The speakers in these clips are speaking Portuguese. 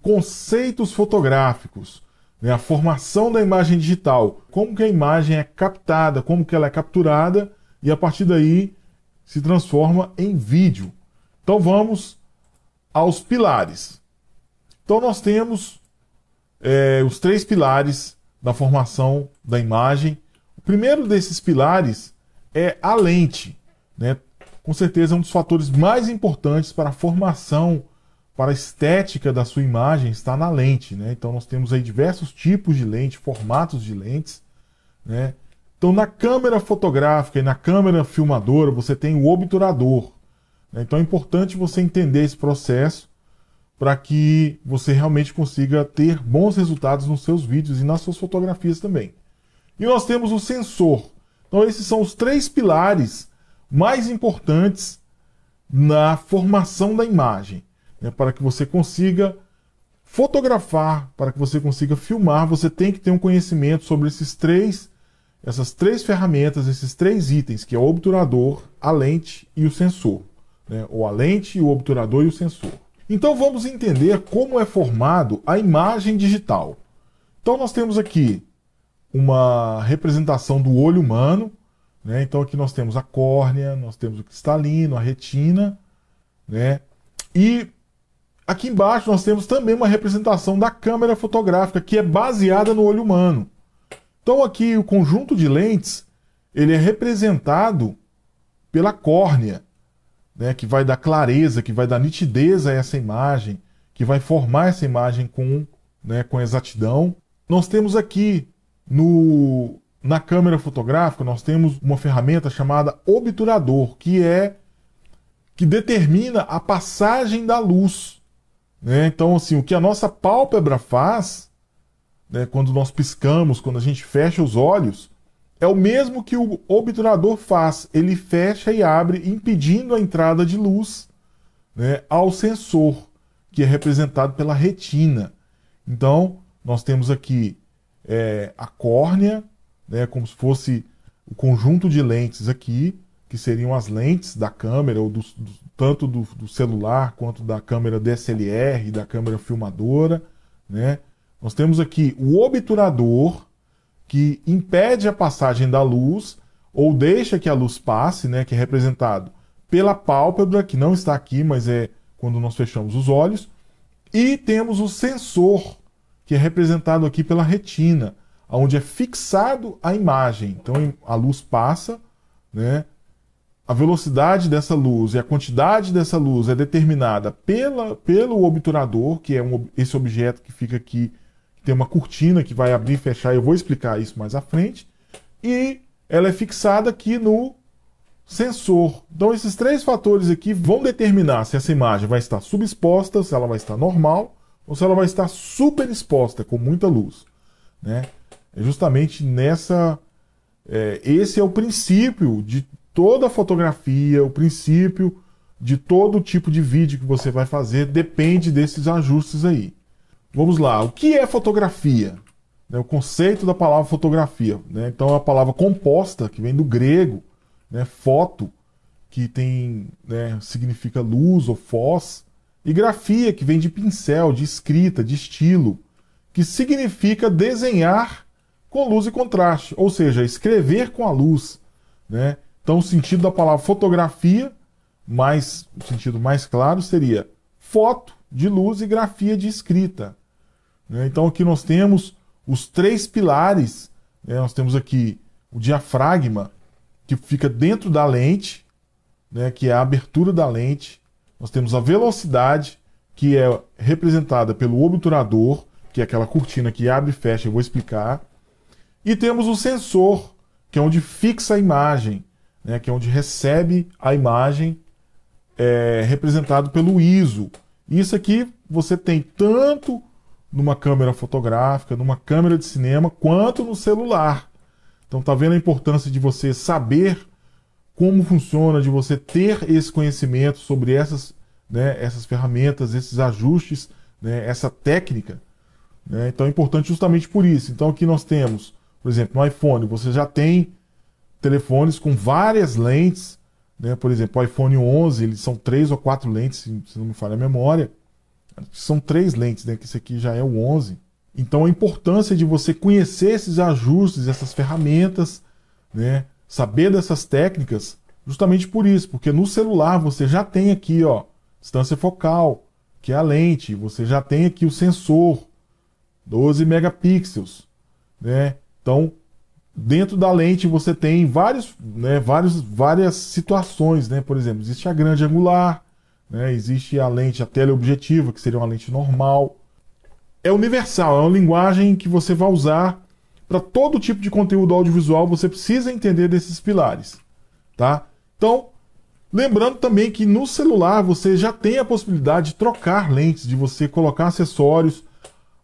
conceitos fotográficos, né? A formação da imagem digital, como que a imagem é captada, como que ela é capturada e a partir daí se transforma em vídeo. Então vamos aos pilares. Então nós temos os 3 pilares da formação da imagem. O primeiro desses pilares é a lente, né? Com certeza é um dos fatores mais importantes para a formação, para a estética da sua imagem, está na lente, né? Então nós temos aí diversos tipos de lente, formatos de lentes, né? Então na câmera fotográfica e na câmera filmadora você tem o obturador, né? Então é importante você entender esse processo para que você realmente consiga ter bons resultados nos seus vídeos e nas suas fotografias também. E nós temos o sensor. Então esses são os 3 pilares mais importantes na formação da imagem, né? Para que você consiga fotografar, para que você consiga filmar, você tem que ter um conhecimento sobre essas três ferramentas, esses 3 itens, que é o obturador, a lente e o sensor, né? Ou a lente, o obturador e o sensor. Então vamos entender como é formado a imagem digital. Então nós temos aqui uma representação do olho humano, né? Então aqui nós temos a córnea, nós temos o cristalino, a retina, né? E aqui embaixo nós temos também uma representação da câmera fotográfica, que é baseada no olho humano. Então aqui o conjunto de lentes, ele é representado pela córnea, né, que vai dar clareza, que vai dar nitidez a essa imagem, que vai formar essa imagem com exatidão. Nós temos aqui na câmera fotográfica, nós temos uma ferramenta chamada obturador, que determina a passagem da luz, né? Então, assim, o que a nossa pálpebra faz, né, quando nós piscamos, quando a gente fecha os olhos, é o mesmo que o obturador faz. Ele fecha e abre, impedindo a entrada de luz, né, ao sensor, que é representado pela retina. Então, nós temos aqui a córnea, né, como se fosse o conjunto de lentes aqui, que seriam as lentes da câmera, ou tanto do celular quanto da câmera DSLR, da câmera filmadora, né? Nós temos aqui o obturador, que impede a passagem da luz, ou deixa que a luz passe, né, que é representado pela pálpebra, que não está aqui, mas é quando nós fechamos os olhos. E temos o sensor, que é representado aqui pela retina, onde é fixado a imagem. Então a luz passa, né, a velocidade dessa luz e a quantidade dessa luz é determinada pelo obturador, que é esse objeto que fica aqui, tem uma cortina que vai abrir e fechar, eu vou explicar isso mais à frente, e ela é fixada aqui no sensor. Então esses 3 fatores aqui vão determinar se essa imagem vai estar subexposta, se ela vai estar normal, ou se ela vai estar superexposta, com muita luz, né? É justamente esse é o princípio de toda a fotografia, o princípio de todo tipo de vídeo que você vai fazer, depende desses ajustes aí. Vamos lá, o que é fotografia? O conceito da palavra fotografia, né? Então é a palavra composta, que vem do grego, né? Foto, que significa luz ou foz, e grafia, que vem de pincel, de escrita, de estilo, que significa desenhar com luz e contraste, ou seja, escrever com a luz, né? Então o sentido da palavra fotografia, o sentido mais claro seria foto de luz e grafia de escrita. Então aqui nós temos os 3 pilares, né? Nós temos aqui o diafragma, que fica dentro da lente, né? Que é a abertura da lente. Nós temos a velocidade, que é representada pelo obturador, que é aquela cortina que abre e fecha, eu vou explicar. E temos o sensor, que é onde fixa a imagem, né? Que é onde recebe a imagem, representado pelo ISO. Isso aqui você tem tanto numa câmera fotográfica, numa câmera de cinema, quanto no celular. Então tá vendo a importância de você saber como funciona, de você ter esse conhecimento sobre essas ferramentas, esses ajustes, né, essa técnica, né? Então é importante justamente por isso. Então aqui nós temos, por exemplo, no iPhone, você já tem telefones com várias lentes, né? Por exemplo, o iPhone 11, eles são 3 ou 4 lentes, se não me falha a memória. São 3 lentes, né? Que esse aqui já é o 11. Então a importância de você conhecer esses ajustes, essas ferramentas, né? Saber dessas técnicas, justamente por isso, porque no celular você já tem aqui, ó, distância focal, que é a lente, você já tem aqui o sensor, 12 megapixels, né? Então, dentro da lente você tem várias situações, né? Por exemplo, existe a grande angular, né? Existe a lente, a teleobjetiva, que seria uma lente normal. É universal, é uma linguagem que você vai usar para todo tipo de conteúdo audiovisual, você precisa entender desses pilares, tá? Então, lembrando também que no celular você já tem a possibilidade de trocar lentes, de você colocar acessórios,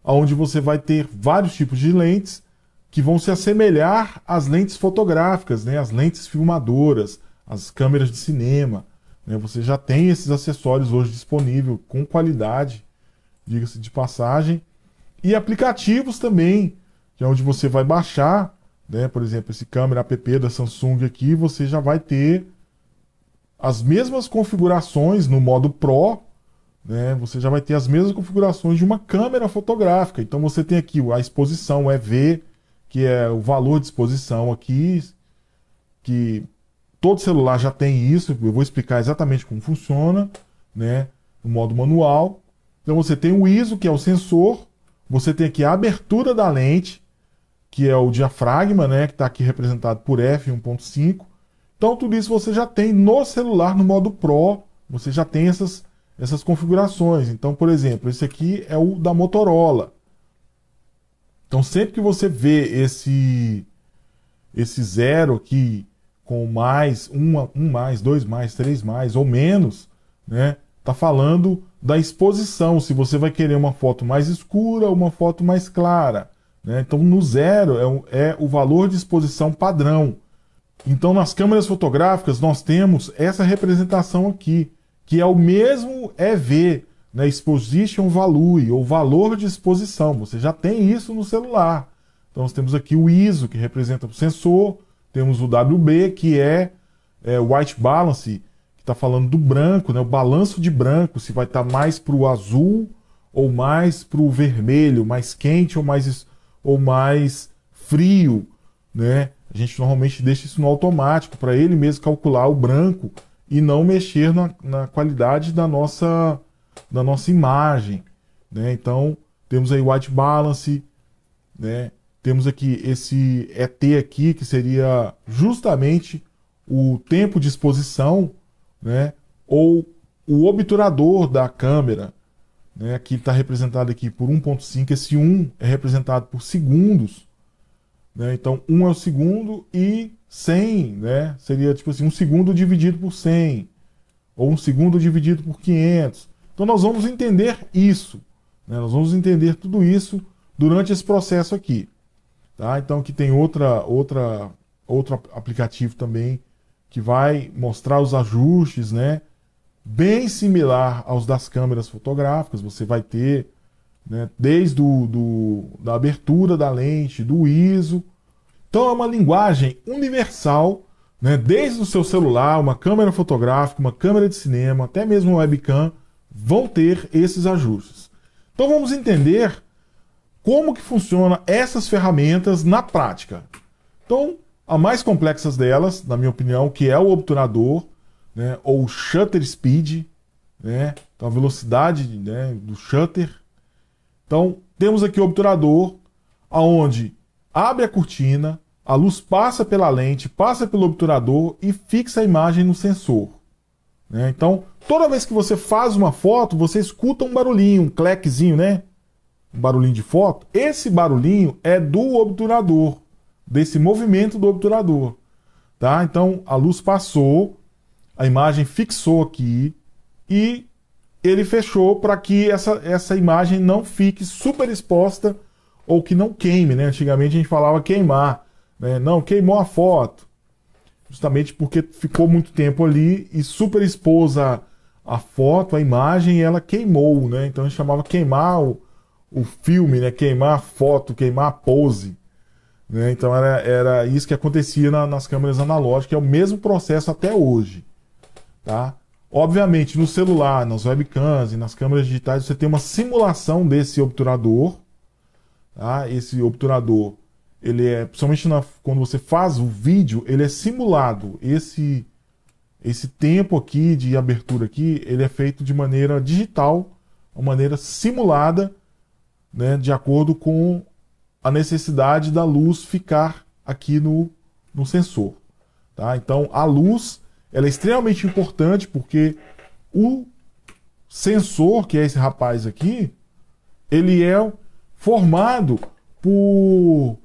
onde você vai ter vários tipos de lentes que vão se assemelhar às lentes fotográficas, né? As lentes filmadoras, as câmeras de cinema, né? Você já tem esses acessórios hoje disponíveis com qualidade, diga-se de passagem, e aplicativos também, que é onde você vai baixar, né? Por exemplo, esse câmera app da Samsung aqui, você já vai ter as mesmas configurações no modo Pro, né? Você já vai ter as mesmas configurações de uma câmera fotográfica. Então você tem aqui a exposição EV, que é o valor de exposição aqui, que todo celular já tem isso. Eu vou explicar exatamente como funciona, né? No modo manual. Então você tem o ISO, que é o sensor. Você tem aqui a abertura da lente, que é o diafragma, né? Que está aqui representado por f1.5. Então tudo isso você já tem no celular, no modo Pro. Você já tem essas configurações. Então, por exemplo, esse aqui é o da Motorola. Então sempre que você vê esse zero aqui com mais, um mais, 2 mais, 3 mais ou menos, né? Tá falando da exposição, se você vai querer uma foto mais escura ou uma foto mais clara, né? Então no zero é o valor de exposição padrão. Então nas câmeras fotográficas nós temos essa representação aqui, que é o mesmo EV, né? Exposition Value, ou valor de exposição. Você já tem isso no celular. Então nós temos aqui o ISO, que representa o sensor, temos o WB, que é White Balance, que está falando do branco, né? O balanço de branco, se vai estar mais para o azul ou mais para o vermelho, mais quente ou mais frio, né? A gente normalmente deixa isso no automático, para ele mesmo calcular o branco e não mexer na qualidade da nossa imagem, né? Então, temos aí o White Balance, né? Temos aqui esse ET aqui, que seria justamente o tempo de exposição, né? Ou o obturador da câmera, né? Que está representado aqui por 1.5, esse 1 é representado por segundos, né? Então 1 é o segundo e 100, né? Seria tipo assim, 1 segundo dividido por 100, ou 1 segundo dividido por 500. Então nós vamos entender isso, né? Nós vamos entender tudo isso durante esse processo aqui, tá? Então aqui tem outro aplicativo também que vai mostrar os ajustes, né? Bem similar aos das câmeras fotográficas. Você vai ter, né, desde da abertura da lente, do ISO. Então é uma linguagem universal, né? Desde o seu celular, uma câmera fotográfica, uma câmera de cinema, até mesmo uma webcam, vão ter esses ajustes. Então vamos entender como que funciona essas ferramentas na prática. Então, a mais complexa delas, na minha opinião, que é o obturador, né, ou shutter speed, né, então a velocidade, né, do shutter. Então, temos aqui o obturador, aonde abre a cortina, a luz passa pela lente, passa pelo obturador e fixa a imagem no sensor, né? Então, toda vez que você faz uma foto, você escuta um barulhinho, um clequezinho, né? Um barulhinho de foto. Esse barulhinho é do obturador, desse movimento do obturador, tá? Então, a luz passou, a imagem fixou aqui e ele fechou para que essa imagem não fique super exposta ou que não queime, né? Antigamente a gente falava queimar, né? Não, queimou a foto. Justamente porque ficou muito tempo ali e superexpôs a foto, a imagem, e ela queimou, né? Então a gente chamava queimar o filme, né? Queimar a foto, queimar a pose, né? Então era isso que acontecia nas câmeras analógicas, é o mesmo processo até hoje, tá? Obviamente, no celular, nas webcams e nas câmeras digitais, você tem uma simulação desse obturador. Tá? Esse obturador, ele é, principalmente quando você faz o vídeo, ele é simulado. Esse tempo aqui de abertura aqui, ele é feito de maneira digital, uma maneira simulada, né, de acordo com a necessidade da luz ficar aqui no sensor. Tá? Então, a luz ela é extremamente importante porque o sensor, que é esse rapaz aqui, ele é formado por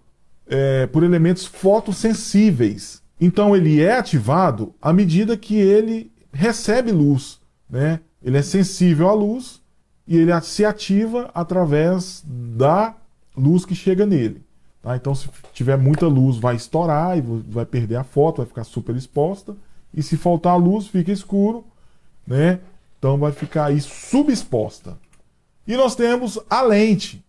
elementos fotossensíveis. Então, ele é ativado à medida que ele recebe luz, né? Ele é sensível à luz e ele se ativa através da luz que chega nele. Tá? Então, se tiver muita luz, vai estourar e vai perder a foto, vai ficar super exposta. E se faltar luz, fica escuro, né? Então vai ficar aí subexposta. E nós temos a lente,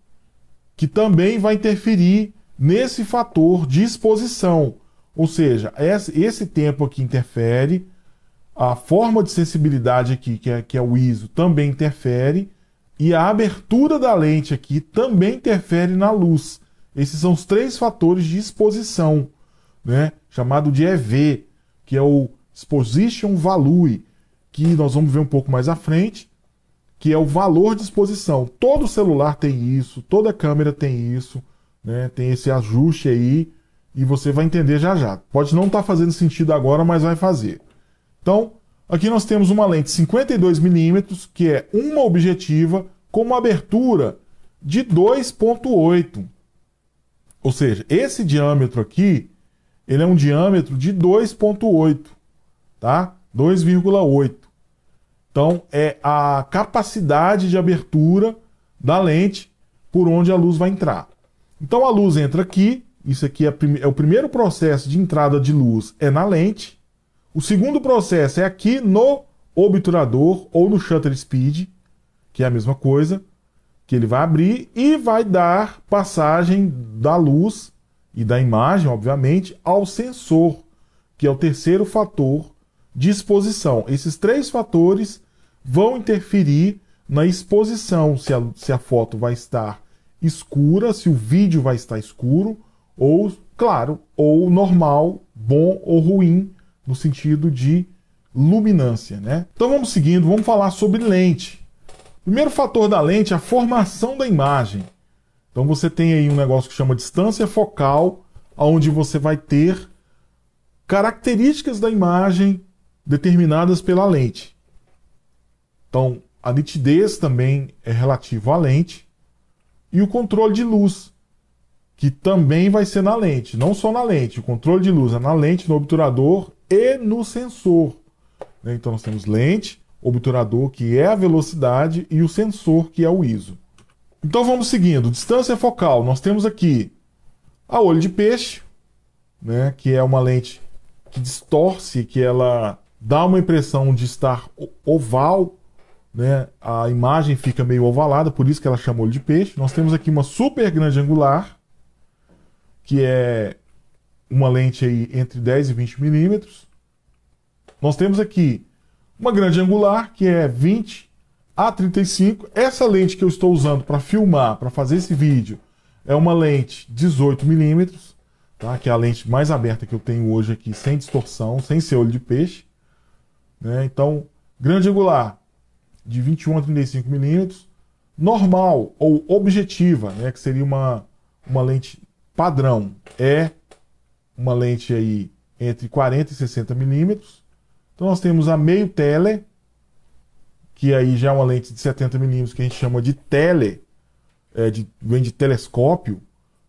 que também vai interferir nesse fator de exposição. Ou seja, esse tempo aqui interfere, a forma de sensibilidade aqui, que é o ISO, também interfere, e a abertura da lente aqui também interfere na luz. Esses são os 3 fatores de exposição, né? Chamado de EV, que é o Exposition Value, que nós vamos ver um pouco mais à frente, que é o valor de exposição. Todo celular tem isso, toda câmera tem isso, né? Tem esse ajuste aí, e você vai entender já já. Pode não estar fazendo sentido agora, mas vai fazer. Então, aqui nós temos uma lente 52mm, que é uma objetiva, com uma abertura de 2.8. Ou seja, esse diâmetro aqui, ele é um diâmetro de 2.8. Tá? 2,8. Então, é a capacidade de abertura da lente por onde a luz vai entrar. Então, a luz entra aqui. Isso aqui é o primeiro processo de entrada de luz, é na lente. O segundo processo é aqui no obturador ou no shutter speed, que é a mesma coisa, que ele vai abrir e vai dar passagem da luz e da imagem, obviamente, ao sensor, que é o terceiro fator de exposição. Esses 3 fatores vão interferir na exposição, se a foto vai estar escura, se o vídeo vai estar escuro, ou, claro, ou normal, bom ou ruim, no sentido de luminância, né? Então vamos seguindo, vamos falar sobre lente. Primeiro fator da lente é a formação da imagem. Então você tem aí um negócio que chama distância focal, onde você vai ter características da imagem determinadas pela lente. Então, a nitidez também é relativo à lente. E o controle de luz, que também vai ser na lente. Não só na lente, o controle de luz é na lente, no obturador e no sensor. Então nós temos lente, obturador, que é a velocidade, e o sensor, que é o ISO. Então vamos seguindo. Distância focal. Nós temos aqui a olho de peixe, né, que é uma lente que distorce, que ela dá uma impressão de estar oval, né? A imagem fica meio ovalada, por isso que ela chama olho de peixe. Nós temos aqui uma super grande angular, que é uma lente aí entre 10 e 20 milímetros. Nós temos aqui uma grande angular, que é 20 a 35. Essa lente que eu estou usando para filmar, para fazer esse vídeo, é uma lente 18 milímetros, tá? Que é a lente mais aberta que eu tenho hoje aqui, sem distorção, sem ser olho de peixe. Né? Então, grande angular de 21 a 35 milímetros, normal ou objetiva, né, que seria uma lente padrão, é uma lente aí entre 40 e 60 milímetros. Então nós temos a meio tele, que aí já é uma lente de 70 milímetros, que a gente chama de tele, vem de telescópio,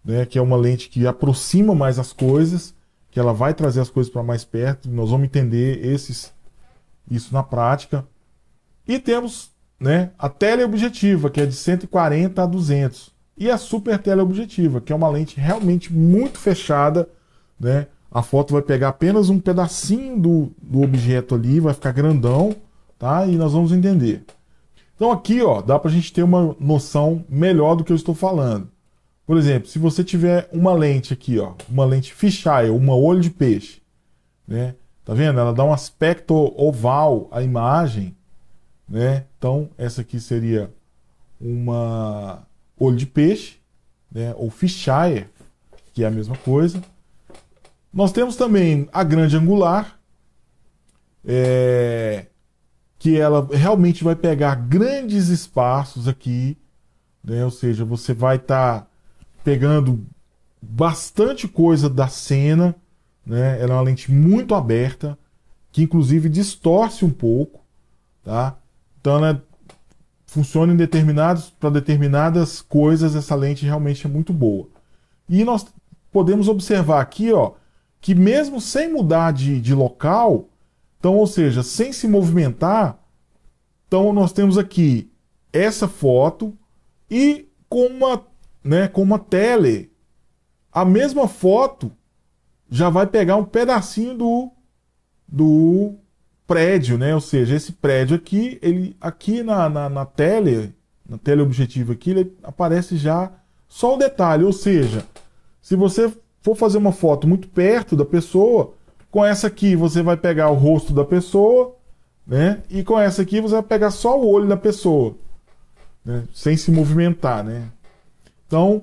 né, que é uma lente que aproxima mais as coisas, que ela vai trazer as coisas para mais perto. Nós vamos entender isso na prática. E temos, né, a teleobjetiva, que é de 140 a 200. E a super teleobjetiva, que é uma lente realmente muito fechada, né? A foto vai pegar apenas um pedacinho do objeto ali, vai ficar grandão, tá? E nós vamos entender. Então aqui, ó, dá pra gente ter uma noção melhor do que eu estou falando. Por exemplo, se você tiver uma lente aqui, ó, uma lente fisheye, uma olho de peixe, né? Tá vendo? Ela dá um aspecto oval à imagem, né? Então, essa aqui seria uma olho de peixe, né? Ou fisheye, que é a mesma coisa. Nós temos também a grande angular, que ela realmente vai pegar grandes espaços aqui, né? Ou seja, você vai estar pegando bastante coisa da cena, né? Ela é uma lente muito aberta, que inclusive distorce um pouco, tá? Então ela funciona para determinadas coisas, essa lente realmente é muito boa. E nós podemos observar aqui, ó, que mesmo sem mudar de local, então, ou seja, sem se movimentar, então nós temos aqui essa foto e com uma tele, a mesma foto já vai pegar um pedacinho do prédio, né? Ou seja, esse prédio aqui, ele aqui na teleobjetivo aqui, ele aparece já só o detalhe. Ou seja, se você for fazer uma foto muito perto da pessoa, com essa aqui você vai pegar o rosto da pessoa, né? E com essa aqui você vai pegar só o olho da pessoa, né? Sem se movimentar, né? Então,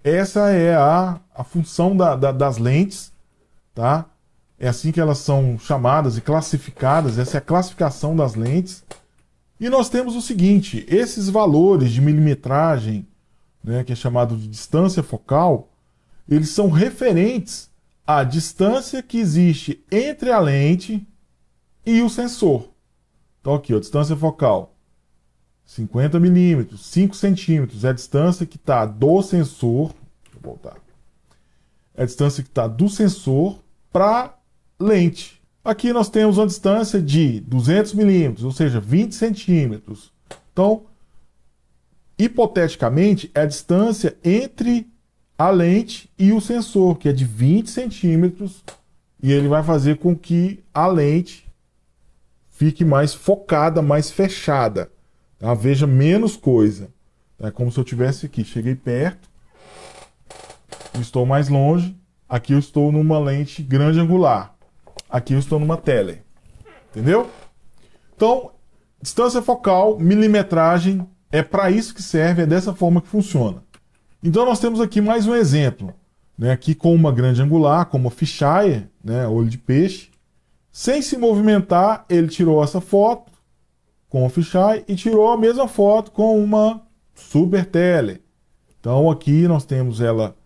essa é a função das lentes, tá? É assim que elas são chamadas e classificadas, essa é a classificação das lentes. E nós temos o seguinte, esses valores de milimetragem, né, que é chamado de distância focal, eles são referentes à distância que existe entre a lente e o sensor. Então aqui, ó, distância focal, 50 milímetros, 5 centímetros, é a distância que está do sensor, deixa eu voltar, é a distância que está do sensor para lente. Aqui nós temos uma distância de 200 milímetros, ou seja, 20 centímetros. Então, hipoteticamente, é a distância entre a lente e o sensor, que é de 20 centímetros, e ele vai fazer com que a lente fique mais focada, mais fechada, tá? Veja menos coisa. É como se eu estivesse aqui, cheguei perto, estou mais longe, aqui eu estou numa lente grande angular. Aqui eu estou numa tele. Entendeu? Então, distância focal, milimetragem, é para isso que serve, é dessa forma que funciona. Então nós temos aqui mais um exemplo, né? Aqui com uma grande angular, com uma fisheye, né? Olho de peixe. Sem se movimentar, ele tirou essa foto com a fisheye e tirou a mesma foto com uma super tele. Então aqui nós temos ela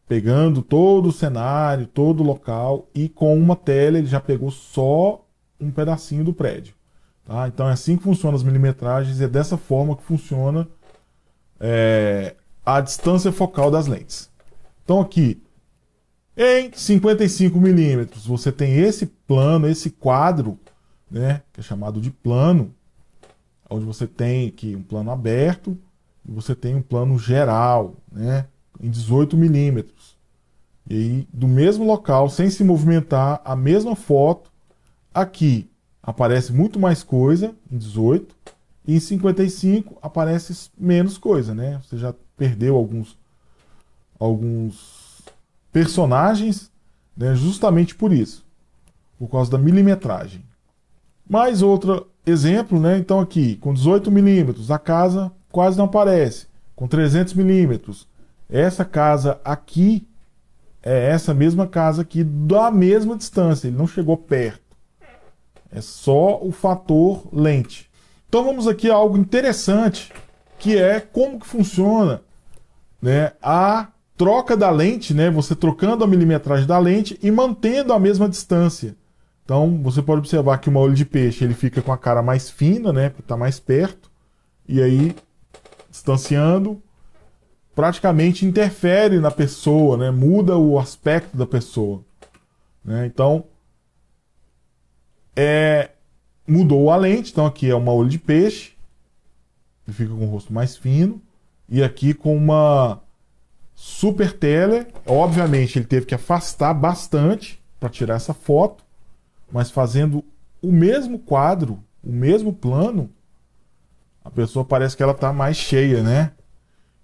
pegando todo o cenário, todo o local, e com uma tela ele já pegou só um pedacinho do prédio. Tá? Então é assim que funcionam as milimetragens, e é dessa forma que funciona a distância focal das lentes. Então aqui, em 55 milímetros, você tem esse plano, esse quadro, né, que é chamado de plano, onde você tem aqui um plano aberto, e você tem um plano geral, né, em 18 milímetros. E aí, do mesmo local, sem se movimentar, a mesma foto, aqui aparece muito mais coisa, em 18, e em 55 aparece menos coisa, né? Você já perdeu alguns personagens, né, justamente por isso, por causa da milimetragem. Mais outro exemplo, né? Então aqui, com 18 milímetros, a casa quase não aparece. Com 300 milímetros, essa casa aqui é essa mesma casa aqui da mesma distância, ele não chegou perto. É só o fator lente. Então vamos aqui a algo interessante, que é como que funciona, né, a troca da lente, né, você trocando a milimetragem da lente e mantendo a mesma distância. Então você pode observar que uma olho de peixe ele fica com a cara mais fina, né, porque está mais perto, e aí distanciando praticamente interfere na pessoa, né? Muda o aspecto da pessoa, né? Então, mudou a lente. Então aqui é uma olho de peixe, ele fica com o rosto mais fino, e aqui com uma super tele. Obviamente ele teve que afastar bastante para tirar essa foto, mas fazendo o mesmo quadro, o mesmo plano, a pessoa parece que ela está mais cheia, né?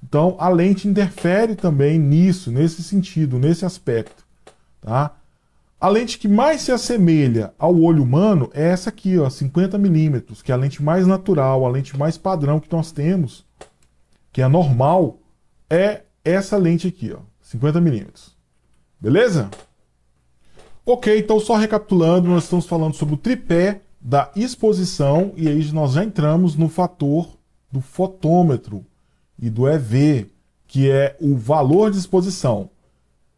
Então, a lente interfere também nisso, nesse sentido, nesse aspecto. Tá? A lente que mais se assemelha ao olho humano é essa aqui, ó, 50mm, que é a lente mais natural, a lente mais padrão que nós temos, que é a normal, é essa lente aqui, ó, 50mm. Beleza? Ok, então só recapitulando, nós estamos falando sobre o tripé da exposição e aí nós já entramos no fator do fotômetro e do EV, que é o valor de exposição.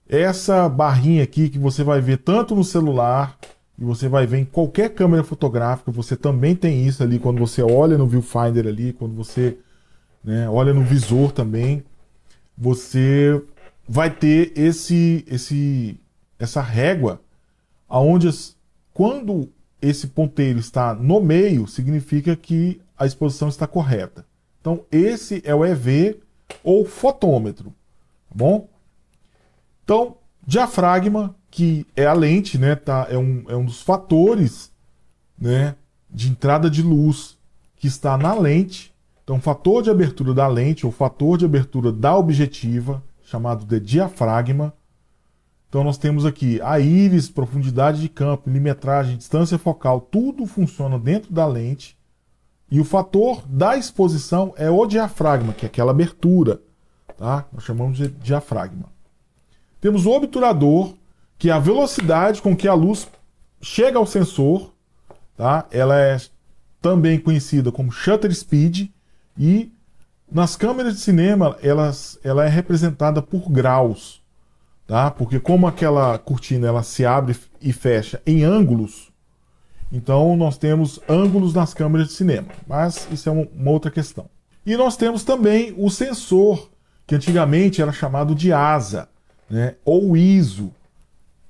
Essa barrinha aqui que você vai ver tanto no celular e você vai ver em qualquer câmera fotográfica, você também tem isso ali quando você olha no viewfinder ali, quando você, né, olha no visor também, você vai ter essa régua aonde quando esse ponteiro está no meio, significa que a exposição está correta. Então esse é o EV ou fotômetro, tá bom? Então, diafragma, que é a lente, né, é um dos fatores, né, de entrada de luz que está na lente. Então, fator de abertura da lente, ou fator de abertura da objetiva, chamado de diafragma. Então, nós temos aqui a íris, profundidade de campo, milimetragem, distância focal, tudo funciona dentro da lente. E o fator da exposição é o diafragma, que é aquela abertura, tá? Nós chamamos de diafragma. Temos o obturador, que é a velocidade com que a luz chega ao sensor, tá? Ela é também conhecida como shutter speed, e nas câmeras de cinema ela é representada por graus, tá? Porque como aquela cortina ela se abre e fecha em ângulos, então nós temos ângulos nas câmeras de cinema, mas isso é uma outra questão. E nós temos também o sensor, que antigamente era chamado de asa, né, ou ISO.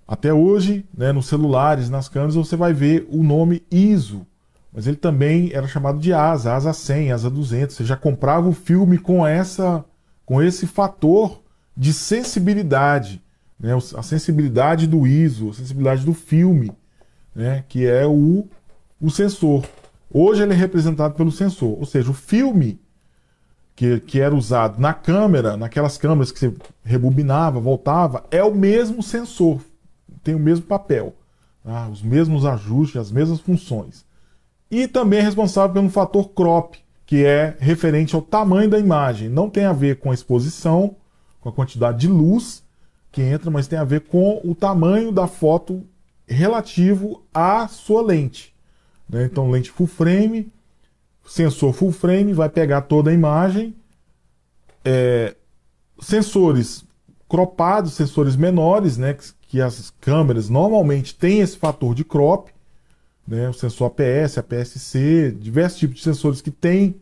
Até hoje, né, nos celulares, nas câmeras, você vai ver o nome ISO, mas ele também era chamado de asa 100, asa 200. Você já comprava o filme com esse fator de sensibilidade, né, a sensibilidade do ISO, a sensibilidade do filme, né, que é o sensor. Hoje ele é representado pelo sensor, ou seja, o filme que era usado na câmera, naquelas câmeras que você rebobinava, voltava, é o mesmo sensor, tem o mesmo papel, tá? Os mesmos ajustes, as mesmas funções. E também é responsável pelo fator crop, que é referente ao tamanho da imagem. Não tem a ver com a exposição, com a quantidade de luz que entra, mas tem a ver com o tamanho da foto relativo à sua lente, né? Então, lente full frame, sensor full frame, vai pegar toda a imagem. Sensores cropados, sensores menores, né, que as câmeras normalmente têm esse fator de crop, né, o sensor APS, APS-C, diversos tipos de sensores que têm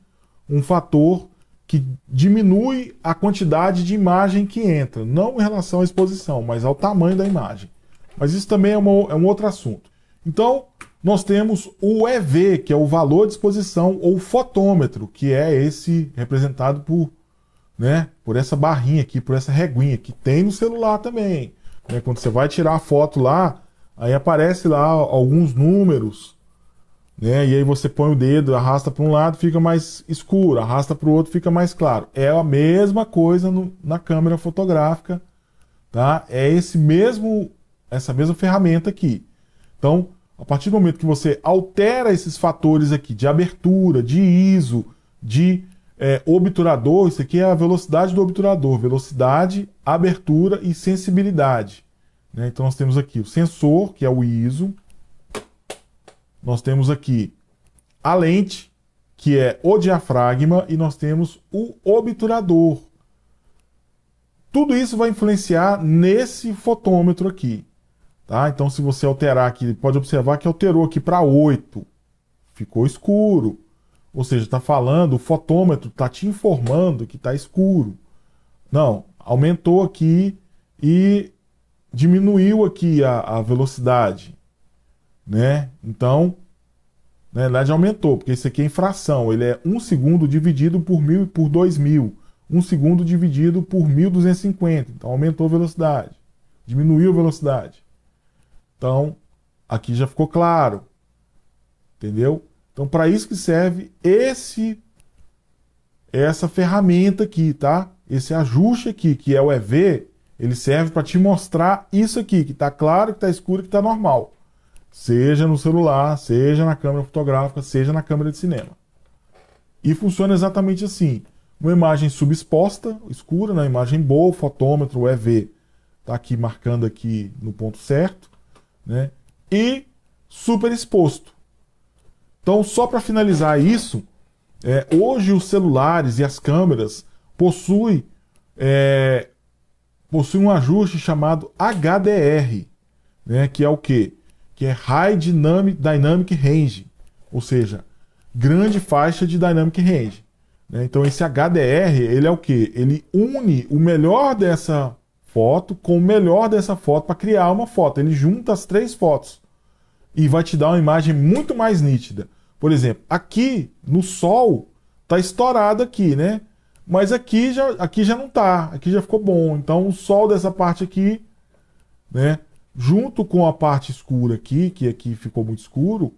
um fator que diminui a quantidade de imagem que entra, não em relação à exposição, mas ao tamanho da imagem. Mas isso também é um outro assunto. Então, nós temos o EV, que é o valor de exposição, ou fotômetro, que é esse representado por essa barrinha aqui, por essa reguinha, que tem no celular também, né? Quando você vai tirar a foto lá, aí aparece lá alguns números, né? E aí você põe o dedo, arrasta para um lado, fica mais escuro, arrasta para o outro, fica mais claro. É a mesma coisa na câmera fotográfica, tá? É essa mesma ferramenta aqui. Então, a partir do momento que você altera esses fatores aqui de abertura, de ISO, de obturador, isso aqui é a velocidade do obturador, velocidade, abertura e sensibilidade, né? Então nós temos aqui o sensor, que é o ISO, nós temos aqui a lente, que é o diafragma, e nós temos o obturador. Tudo isso vai influenciar nesse fotômetro aqui. Tá? Então, se você alterar aqui, pode observar que alterou aqui para 8. Ficou escuro. Ou seja, está falando, o fotômetro está te informando que está escuro. Não, aumentou aqui e diminuiu aqui a velocidade, né? Então, na verdade aumentou, porque isso aqui é em fração. Ele é 1 segundo dividido por 1000 e por 2000. 1 segundo dividido por 1250. Então, aumentou a velocidade. Diminuiu a velocidade. Então, aqui já ficou claro. Entendeu? Então, para isso que serve essa ferramenta aqui, tá? Esse ajuste aqui, que é o EV, Ele serve para te mostrar isso aqui, que está claro, que está escuro, que está normal. Seja no celular, seja na câmera fotográfica, seja na câmera de cinema. E funciona exatamente assim. Uma imagem subexposta, escura, na imagem boa, o fotômetro, o EV, está aqui marcando aqui no ponto certo, né? E superexposto. Então, só para finalizar isso, hoje os celulares e as câmeras possuem um ajuste chamado HDR, né? Que é o quê? Que é High Dynamic Range, ou seja, grande faixa de Dynamic Range. Né? Então esse HDR, ele é o quê? Ele une o melhor dessa foto com o melhor dessa foto para criar uma foto. Ele junta as três fotos e vai te dar uma imagem muito mais nítida. Por exemplo, aqui no sol tá estourado aqui, né? Mas aqui já não tá, aqui já ficou bom. Então o sol dessa parte aqui, né, junto com a parte escura aqui, que aqui ficou muito escuro,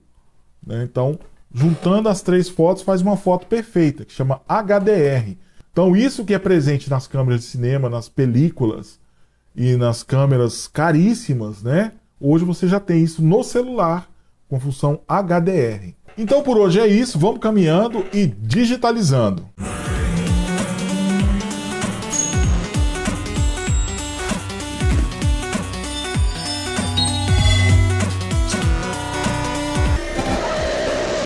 né? Então, juntando as três fotos faz uma foto perfeita, que chama HDR. Então isso que é presente nas câmeras de cinema, nas películas e nas câmeras caríssimas, né? Hoje você já tem isso no celular com função HDR. Então por hoje é isso, vamos caminhando e digitalizando.